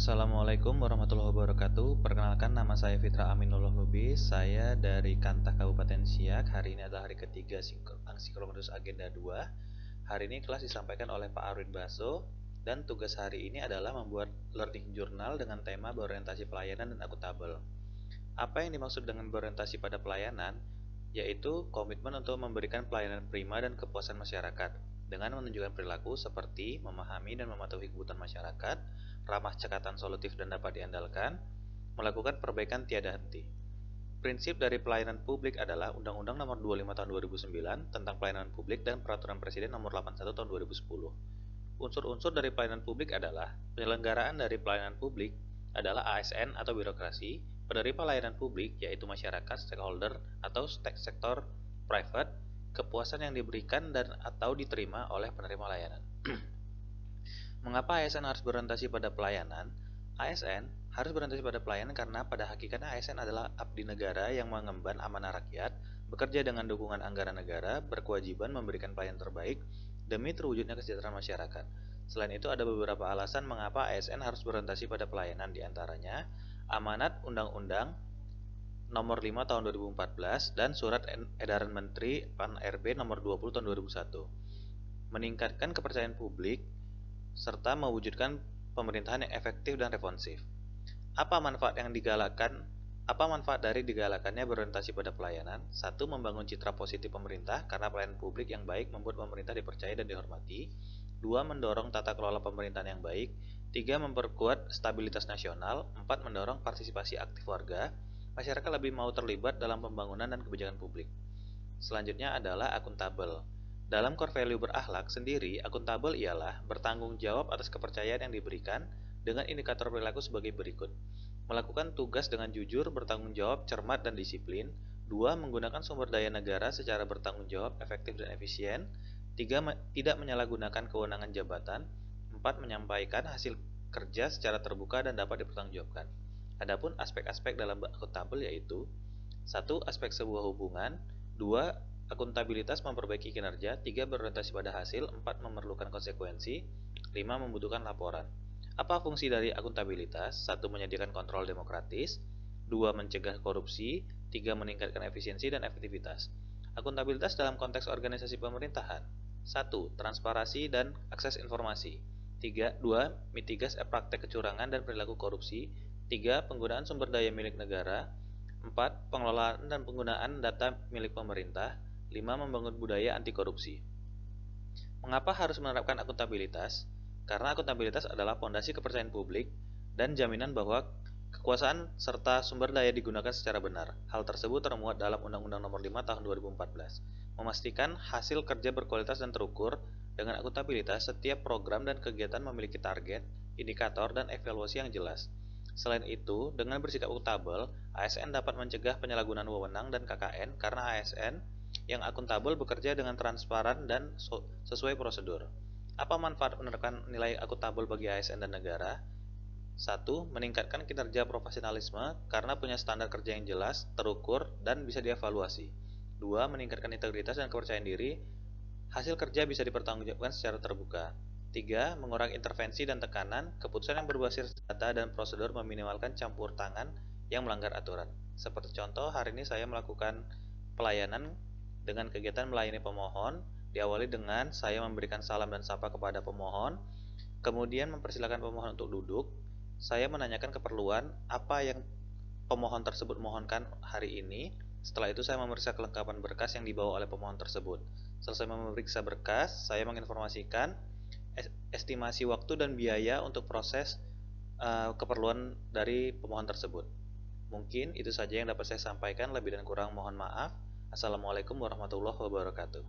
Assalamualaikum warahmatullahi wabarakatuh. Perkenalkan, nama saya Fitra Aminullah Lubis. Saya dari Kantah Kabupaten Siak. Hari ini adalah hari ketiga Sinkronis Agenda 2. Hari ini kelas disampaikan oleh Pak Arwin Baso, dan tugas hari ini adalah membuat learning journal dengan tema berorientasi pelayanan dan akuntabel. Apa yang dimaksud dengan berorientasi pada pelayanan? Yaitu komitmen untuk memberikan pelayanan prima dan kepuasan masyarakat dengan menunjukkan perilaku seperti memahami dan mematuhi kebutuhan masyarakat, ramah cekatan solutif dan dapat diandalkan, melakukan perbaikan tiada henti. Prinsip dari pelayanan publik adalah Undang-Undang Nomor 25 Tahun 2009 tentang Pelayanan Publik dan Peraturan Presiden Nomor 81 Tahun 2010. Unsur-unsur dari pelayanan publik adalah penyelenggaraan dari pelayanan publik adalah ASN atau birokrasi, penerima layanan publik yaitu masyarakat, stakeholder atau sektor private, kepuasan yang diberikan dan atau diterima oleh penerima layanan. Mengapa ASN harus berorientasi pada pelayanan? ASN harus berorientasi pada pelayanan karena pada hakikatnya ASN adalah abdi negara yang mengemban amanah rakyat, bekerja dengan dukungan anggaran negara, berkewajiban memberikan pelayanan terbaik demi terwujudnya kesejahteraan masyarakat. Selain itu, ada beberapa alasan mengapa ASN harus berorientasi pada pelayanan, diantaranya amanat Undang-Undang Nomor 5 Tahun 2014 dan Surat Edaran Menteri Pan-RB Nomor 20 Tahun 2001. Meningkatkan kepercayaan publik serta mewujudkan pemerintahan yang efektif dan responsif. Apa manfaat dari digalakannya berorientasi pada pelayanan? 1. Membangun citra positif pemerintah karena pelayanan publik yang baik membuat pemerintah dipercaya dan dihormati. 2. Mendorong tata kelola pemerintahan yang baik. 3. Memperkuat stabilitas nasional. 4. Mendorong partisipasi aktif warga. Masyarakat lebih mau terlibat dalam pembangunan dan kebijakan publik. Selanjutnya adalah akuntabel. Dalam core value berakhlak sendiri, akuntabel ialah bertanggung jawab atas kepercayaan yang diberikan dengan indikator perilaku sebagai berikut. Melakukan tugas dengan jujur, bertanggung jawab, cermat, dan disiplin. 2. Menggunakan sumber daya negara secara bertanggung jawab, efektif, dan efisien. 3. Tidak menyalahgunakan kewenangan jabatan. 4. Menyampaikan hasil kerja secara terbuka dan dapat dipertanggungjawabkan. Adapun aspek-aspek dalam akuntabel yaitu 1. Aspek sebuah hubungan. 2. Akuntabilitas memperbaiki kinerja. 3. Berorientasi pada hasil. 4. Memerlukan konsekuensi. 5. Membutuhkan laporan. Apa fungsi dari akuntabilitas? 1. Menyediakan kontrol demokratis. 2. Mencegah korupsi. 3. Meningkatkan efisiensi dan efektivitas. Akuntabilitas dalam konteks organisasi pemerintahan. 1. Transparansi dan akses informasi. 2. Mitigasi praktek kecurangan dan perilaku korupsi. 3. Penggunaan sumber daya milik negara. 4. Pengelolaan dan penggunaan data milik pemerintah. 5. Membangun budaya anti korupsi. Mengapa harus menerapkan akuntabilitas? Karena akuntabilitas adalah fondasi kepercayaan publik dan jaminan bahwa kekuasaan serta sumber daya digunakan secara benar. Hal tersebut termuat dalam Undang-Undang Nomor 5 Tahun 2014. Memastikan hasil kerja berkualitas dan terukur. Dengan akuntabilitas, setiap program dan kegiatan memiliki target, indikator, dan evaluasi yang jelas. Selain itu, dengan bersikap akuntabel, ASN dapat mencegah penyalahgunaan wewenang dan KKN karena ASN yang akuntabel bekerja dengan transparan dan sesuai prosedur. Apa manfaat menerapkan nilai akuntabel bagi ASN dan negara? 1. Meningkatkan kinerja profesionalisme karena punya standar kerja yang jelas, terukur, dan bisa dievaluasi. 2. Meningkatkan integritas dan kepercayaan diri. Hasil kerja bisa dipertanggungjawabkan secara terbuka. 3. Mengurangi intervensi dan tekanan. Keputusan yang berbasis data dan prosedur meminimalkan campur tangan yang melanggar aturan. Seperti contoh, hari ini saya melakukan pelayanan dengan kegiatan melayani pemohon. Diawali dengan saya memberikan salam dan sapa kepada pemohon, kemudian mempersilakan pemohon untuk duduk. Saya menanyakan keperluan apa yang pemohon tersebut mohonkan hari ini. Setelah itu saya memeriksa kelengkapan berkas yang dibawa oleh pemohon tersebut. Selesai memeriksa berkas, saya menginformasikan estimasi waktu dan biaya untuk proses keperluan dari pemohon tersebut. Mungkin itu saja yang dapat saya sampaikan, lebih dan kurang mohon maaf. Assalamualaikum warahmatullahi wabarakatuh.